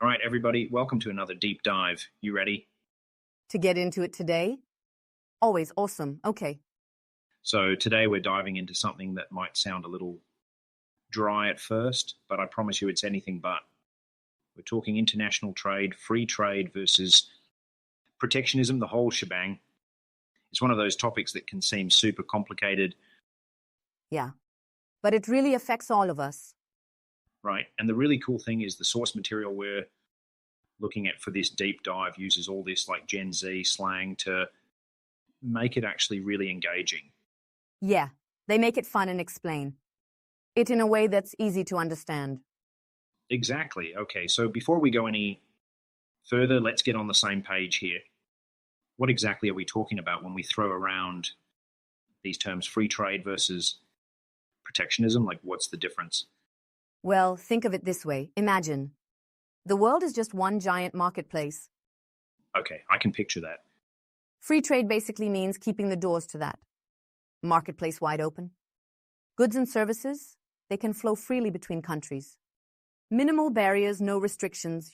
All right, everybody, welcome to another deep dive. You ready? To get into it today? Always awesome. Okay. So, today we're diving into something that might sound a little dry at first, but I promise you it's anything but. We're talking international trade, free trade versus protectionism, the whole shebang. It's one of those topics that can seem super complicated, Yeah. But it really affects all of us. right? And the really cool thing is the source material we're looking at for this deep dive uses all this like Gen Z slang to make it actually really engaging. Yeah. They make it fun and explain it in a way that's easy to understand. Exactly. Okay, so before we go any further, let's get on the same page here. What exactly are we talking about when we throw around these terms free trade versus protectionism? Like, what's the difference? Well, think of it this way. Imagine the world is just one giant marketplace. Okay, I can picture that. Free trade basically means keeping the doors to that marketplace wide open. Goods and services, they can flow freely between countries. Minimal barriers, no restrictions.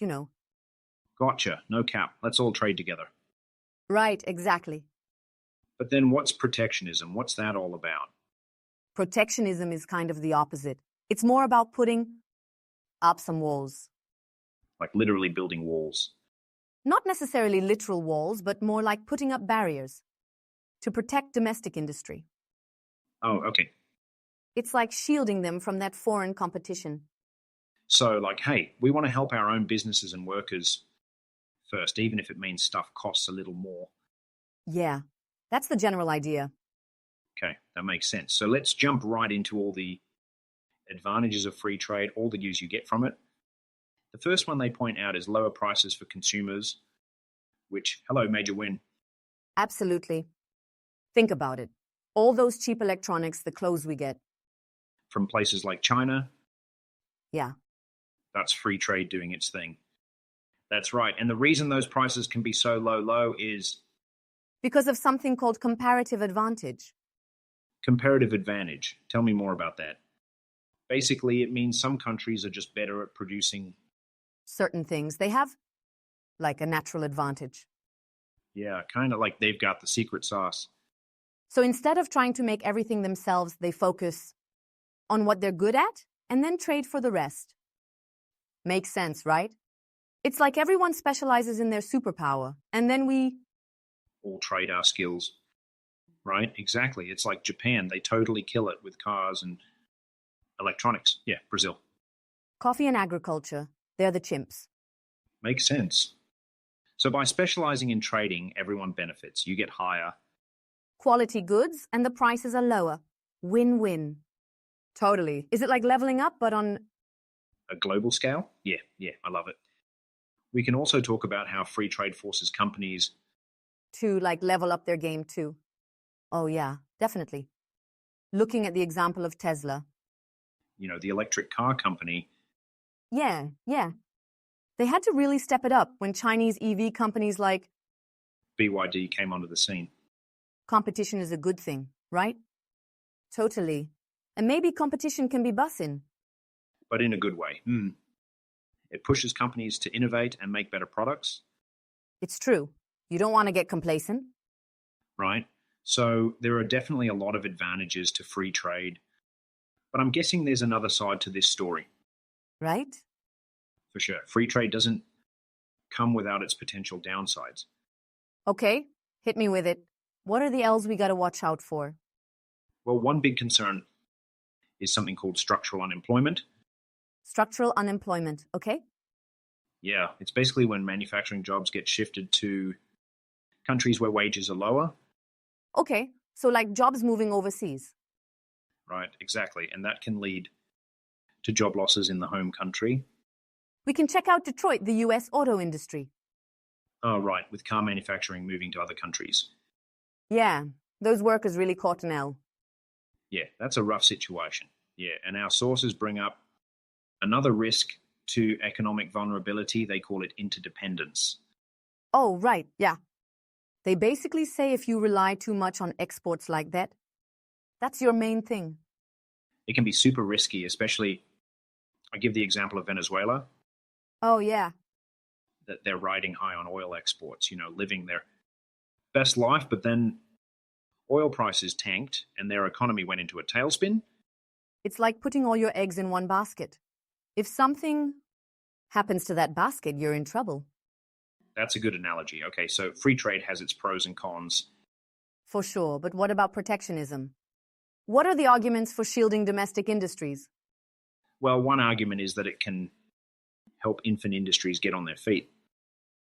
Gotcha, no cap. Let's all trade together. Right, exactly. But then what's protectionism? What's that all about? Protectionism is kind of the opposite. It's more about putting up some walls. Like literally building walls. Not necessarily literal walls, but more like putting up barriers to protect domestic industry. Oh, okay. It's like shielding them from that foreign competition. So, like, hey, we want to help our own businesses and workers first, even if it means stuff costs a little more. Yeah, that's the general idea. Okay, that makes sense. So let's jump right into all the advantages of free trade, all the use you get from it. The first one they point out is lower prices for consumers, which, hello, major win. Absolutely. Think about it. All those cheap electronics, the clothes we get. From places like China, Yeah. that's free trade doing its thing. That's right. And the reason those prices can be so low is Because of something called comparative advantage. comparative advantage. Tell me more about that. Basically, it means some countries are just better at producing, Certain things they have, like a natural advantage. yeah, kind of like they've got the secret sauce. So instead of trying to make everything themselves, they focus on what they're good at and then trade for the rest. Makes sense, right? It's like everyone specializes in their superpower, and then we... All trade our skills, right? Exactly. It's like Japan. They totally kill it with cars and electronics. Yeah, Brazil. Coffee and agriculture, they're the chimps. Makes sense. So by specializing in trading, everyone benefits. You get higher. Quality goods, and the prices are lower. Win-win. Totally. Is it like leveling up, but on... A global scale? Yeah, I love it. We can also talk about how free trade forces companies, to like level up their game too? Oh yeah, definitely. Looking at the example of Tesla. the electric car company, Yeah. They had to really step it up when Chinese EV companies like BYD, came onto the scene. competition is a good thing, right? Totally. And maybe competition can be bussin'. But in a good way. It pushes companies to innovate and make better products, It's true. You don't want to get complacent. right? So there are definitely a lot of advantages to free trade. But I'm guessing there's another side to this story, Right? for sure. Free trade doesn't come without its potential downsides. Okay, hit me with it. What are the L's we gotta watch out for? Well, one big concern is something called structural unemployment. Structural unemployment, okay? Yeah, it's basically when manufacturing jobs get shifted to countries where wages are lower. Okay, so like jobs moving overseas. Right, exactly. And that can lead to job losses in the home country. We can check out Detroit, the US auto industry. Oh, right, with car manufacturing moving to other countries. Yeah, those workers really caught an L. Yeah, that's a rough situation. Yeah, and our sources bring up another risk to economic vulnerability. They call it interdependence. Oh, right, yeah. They basically say if you rely too much on exports like that, that's your main thing. It can be super risky, especially, I give the example of Venezuela. Oh, yeah. that they're riding high on oil exports, living their best life, but then oil prices tanked and their economy went into a tailspin. It's like putting all your eggs in one basket. If something happens to that basket, you're in trouble. That's a good analogy. Okay, so free trade has its pros and cons. For sure, but what about protectionism? What are the arguments for shielding domestic industries? Well, one argument is that it can help infant industries get on their feet.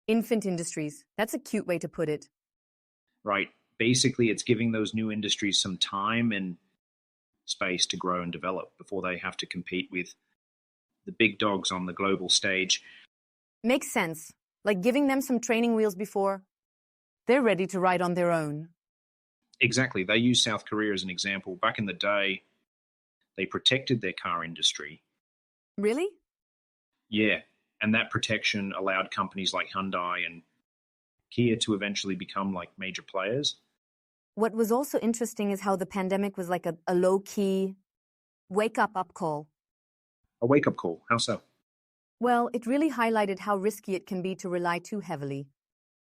Infant industries. That's a cute way to put it. Right. Basically, it's giving those new industries some time and space to grow and develop before they have to compete with the big dogs on the global stage. Makes sense. Like giving them some training wheels before they're ready to ride on their own. Exactly. They use South Korea as an example. Back in the day, they protected their car industry. Really? Yeah. And that protection allowed companies like Hyundai and Kia to eventually become like major players. What was also interesting is how the pandemic was like a low-key wake-up call. A wake-up call. How so? Well, it really highlighted how risky it can be to rely too heavily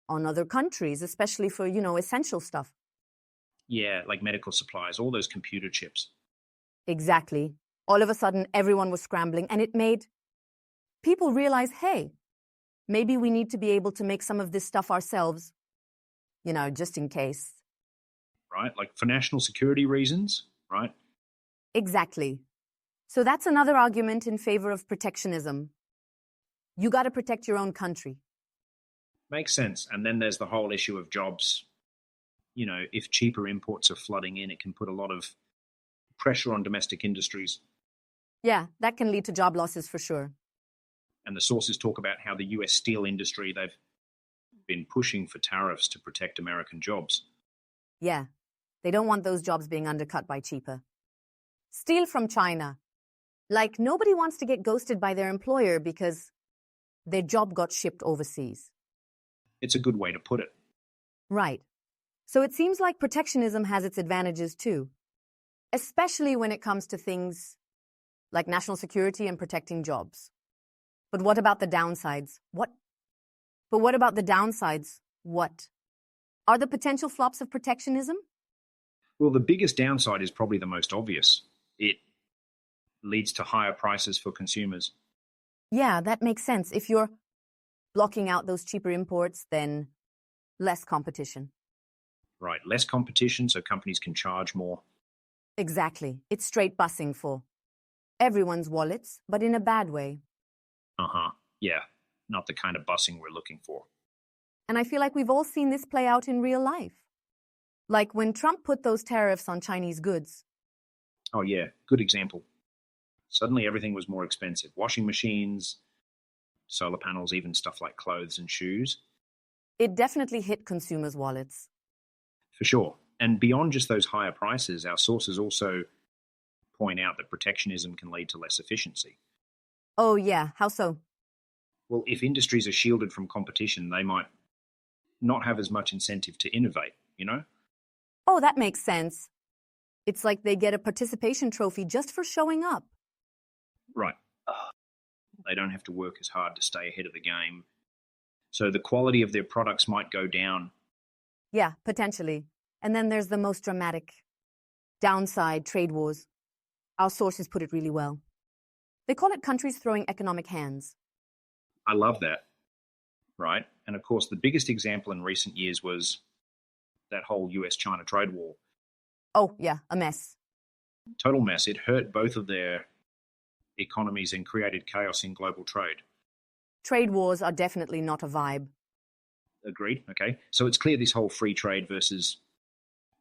on other countries, especially for, essential stuff. Yeah, like medical supplies, all those computer chips. Exactly. All of a sudden, everyone was scrambling, and it made people realize, hey, maybe we need to be able to make some of this stuff ourselves, just in case. Right? Like for national security reasons, right? Exactly. So that's another argument in favor of protectionism. You got to protect your own country. Makes sense. And then there's the whole issue of jobs. If cheaper imports are flooding in, it can put a lot of pressure on domestic industries. Yeah, that can lead to job losses for sure. And the sources talk about how the US steel industry, they've been pushing for tariffs to protect American jobs. Yeah, they don't want those jobs being undercut by cheaper. Steel from China. Like nobody wants to get ghosted by their employer because their job got shipped overseas. It's a good way to put it. Right. So it seems like protectionism has its advantages too, especially when it comes to things like national security and protecting jobs. But what about the downsides? What are the potential flops of protectionism? Well, the biggest downside is probably the most obvious. It leads to higher prices for consumers. Yeah, that makes sense. If you're blocking out those cheaper imports, then less competition. Right, less competition so companies can charge more. Exactly. It's straight busing for everyone's wallets, but in a bad way. Yeah, not the kind of busing we're looking for. And I feel like we've all seen this play out in real life. Like when Trump put those tariffs on Chinese goods. Oh yeah, good example. Suddenly everything was more expensive. Washing machines, solar panels, even stuff like clothes and shoes. It definitely hit consumers' wallets. For sure. And beyond just those higher prices, our sources also point out that protectionism can lead to less efficiency. Oh yeah, how so? Well, if industries are shielded from competition, they might not have as much incentive to innovate, Oh, that makes sense. It's like they get a participation trophy just for showing up. Right. They don't have to work as hard to stay ahead of the game. So the quality of their products might go down. Yeah, potentially. And then there's the most dramatic downside, trade wars. Our sources put it really well. They call it countries throwing economic hands. I love that. Right. And of course, the biggest example in recent years was that whole US-China trade war. Oh, yeah, a mess. Total mess. It hurt both of their economies and created chaos in global trade. Trade wars are definitely not a vibe. Agreed. Okay. So it's clear this whole free trade versus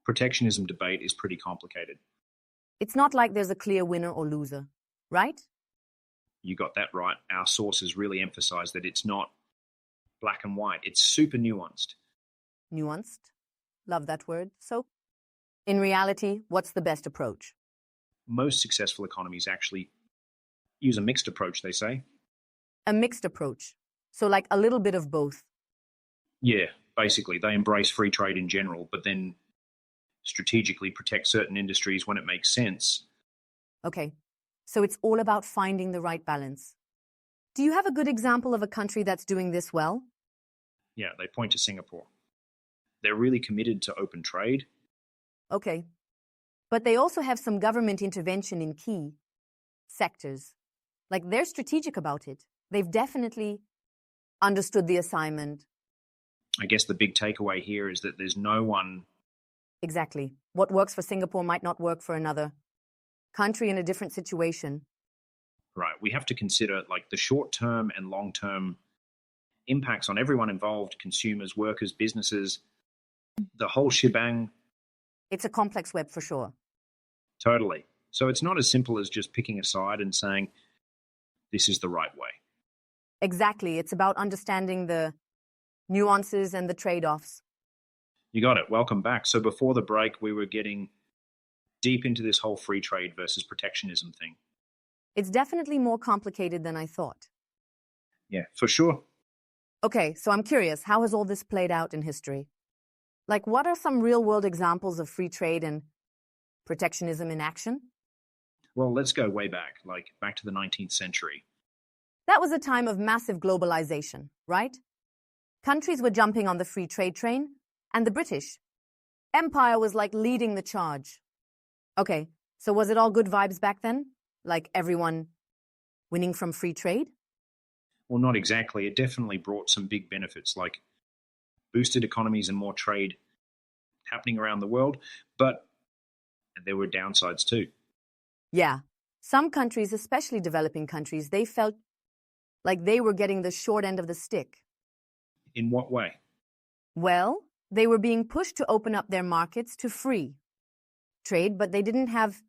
protectionism debate is pretty complicated. It's not like there's a clear winner or loser, right? You got that right. Our sources really emphasize that it's not black and white. It's super nuanced. Nuanced. Love that word. So, in reality, what's the best approach? Most successful economies actually use a mixed approach, they say. A mixed approach. So like a little bit of both. Yeah, basically. They embrace free trade in general, but then strategically protect certain industries when it makes sense. Okay. So it's all about finding the right balance. Do you have a good example of a country that's doing this well? Yeah, they point to Singapore. They're really committed to open trade. Okay. But they also have some government intervention in key sectors. Like they're strategic about it. They've definitely understood the assignment. I guess the big takeaway here is that there's no one. Exactly. What works for Singapore might not work for another country in a different situation. Right. We have to consider like the short-term and long-term impacts on everyone involved, consumers, workers, businesses, the whole shebang. It's a complex web for sure. Totally. So it's not as simple as just picking a side and saying, this is the right way. Exactly. It's about understanding the nuances and the trade-offs. You got it. Welcome back. So before the break, we were getting deep into this whole free trade versus protectionism thing. It's definitely more complicated than I thought. Yeah, for sure. Okay, so I'm curious, how has all this played out in history? Like, what are some real-world examples of free trade and protectionism in action? Well, let's go way back, like back to the 19th century. That was a time of massive globalization, right? Countries were jumping on the free trade train, and the British Empire was like leading the charge. Okay, so was it all good vibes back then? Like everyone winning from free trade? Well, not exactly. It definitely brought some big benefits, like boosted economies and more trade happening around the world, but there were downsides too. Yeah. Some countries, especially developing countries, they felt like they were getting the short end of the stick. In what way? Well, they were being pushed to open up their markets to free trade, but they didn't have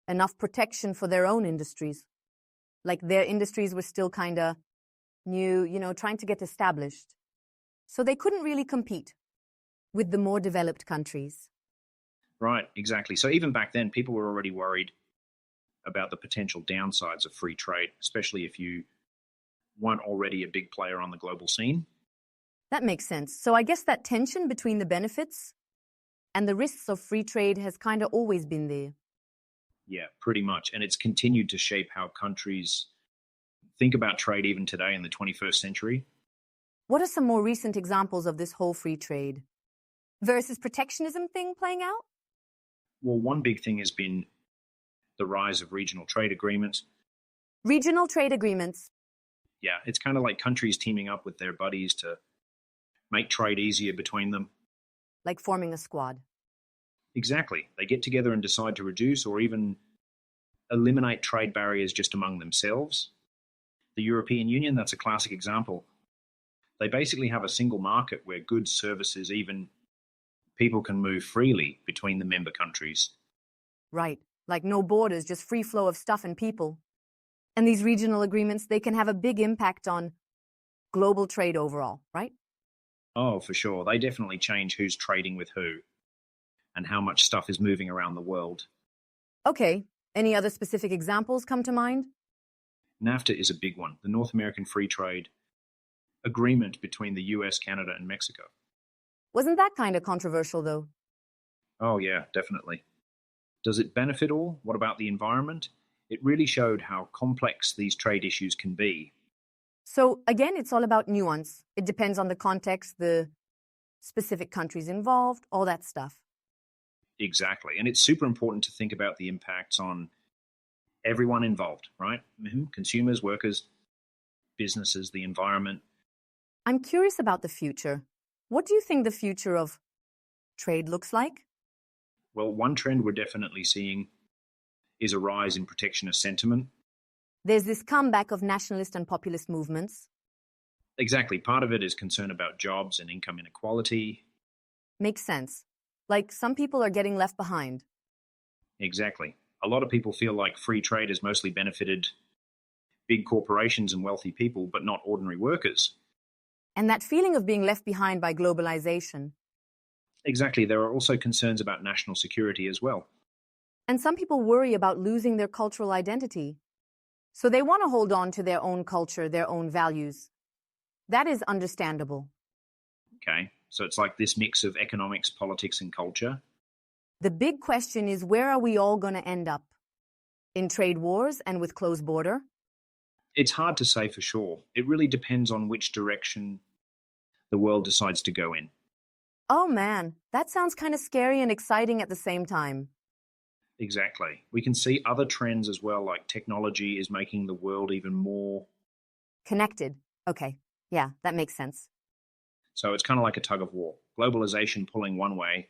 enough protection for their own industries. Like their industries were still kind of new, trying to get established. So they couldn't really compete with the more developed countries. Right, exactly. So even back then, people were already worried about the potential downsides of free trade, especially if you weren't already a big player on the global scene. That makes sense. So I guess that tension between the benefits and the risks of free trade has kind of always been there. Yeah, pretty much. And it's continued to shape how countries think about trade even today in the 21st century. What are some more recent examples of this whole free trade versus protectionism thing playing out? Well, one big thing has been the rise of regional trade agreements. Regional trade agreements. Yeah, it's kind of like countries teaming up with their buddies to make trade easier between them. Like forming a squad. Exactly. They get together and decide to reduce or even eliminate trade barriers just among themselves. The European Union, that's a classic example. They basically have a single market where goods, services, even people can move freely between the member countries. Right. Like no borders, just free flow of stuff and people. And these regional agreements, they can have a big impact on global trade overall, right? Oh, for sure. They definitely change who's trading with who and how much stuff is moving around the world. Okay. Any other specific examples come to mind? NAFTA is a big one, the North American Free Trade Agreement between the US, Canada, and Mexico. Wasn't that kind of controversial, though? Oh, yeah, definitely. Does it benefit all? What about the environment? It really showed how complex these trade issues can be. So, again, it's all about nuance. It depends on the context, the specific countries involved, all that stuff. Exactly. And it's super important to think about the impacts on everyone involved, right? Consumers, workers, businesses, the environment. I'm curious about the future. What do you think the future of trade looks like? Well, one trend we're definitely seeing is a rise in protectionist sentiment. There's this comeback of nationalist and populist movements. Exactly. Part of it is concern about jobs and income inequality. Makes sense. Like some people are getting left behind. Exactly. A lot of people feel like free trade has mostly benefited big corporations and wealthy people, but not ordinary workers. And that feeling of being left behind by globalization. Exactly. There are also concerns about national security as well. And some people worry about losing their cultural identity. So they want to hold on to their own culture, their own values. That is understandable. Okay. So it's like this mix of economics, politics, and culture. The big question is, where are we all going to end up? In trade wars and with closed border? It's hard to say for sure. It really depends on which direction the world decides to go in. Oh man, that sounds kind of scary and exciting at the same time. Exactly. We can see other trends as well, like technology is making the world even more. Connected. Okay, yeah, that makes sense. So it's kind of like a tug of war. Globalization pulling one way,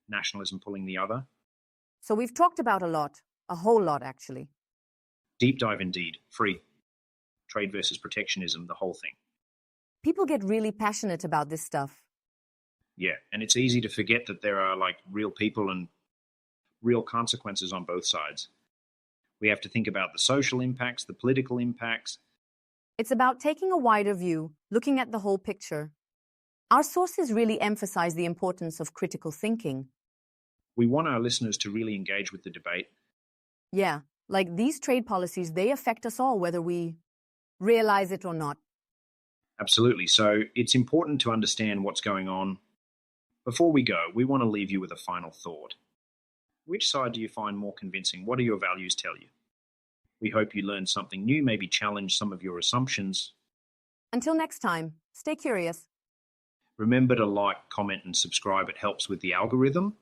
nationalism pulling the other. So we've talked about a whole lot actually. Deep dive indeed. Free. Trade versus protectionism, the whole thing. People get really passionate about this stuff. Yeah, and it's easy to forget that there are like real people and real consequences on both sides. We have to think about the social impacts, the political impacts. It's about taking a wider view, looking at the whole picture. Our sources really emphasize the importance of critical thinking. We want our listeners to really engage with the debate. Yeah, like these trade policies, they affect us all, whether we realize it or not. Absolutely. So it's important to understand what's going on. Before we go, we want to leave you with a final thought. Which side do you find more convincing? What do your values tell you? We hope you learned something new, maybe challenge some of your assumptions. Until next time, stay curious. Remember to like, comment, and subscribe. It helps with the algorithm.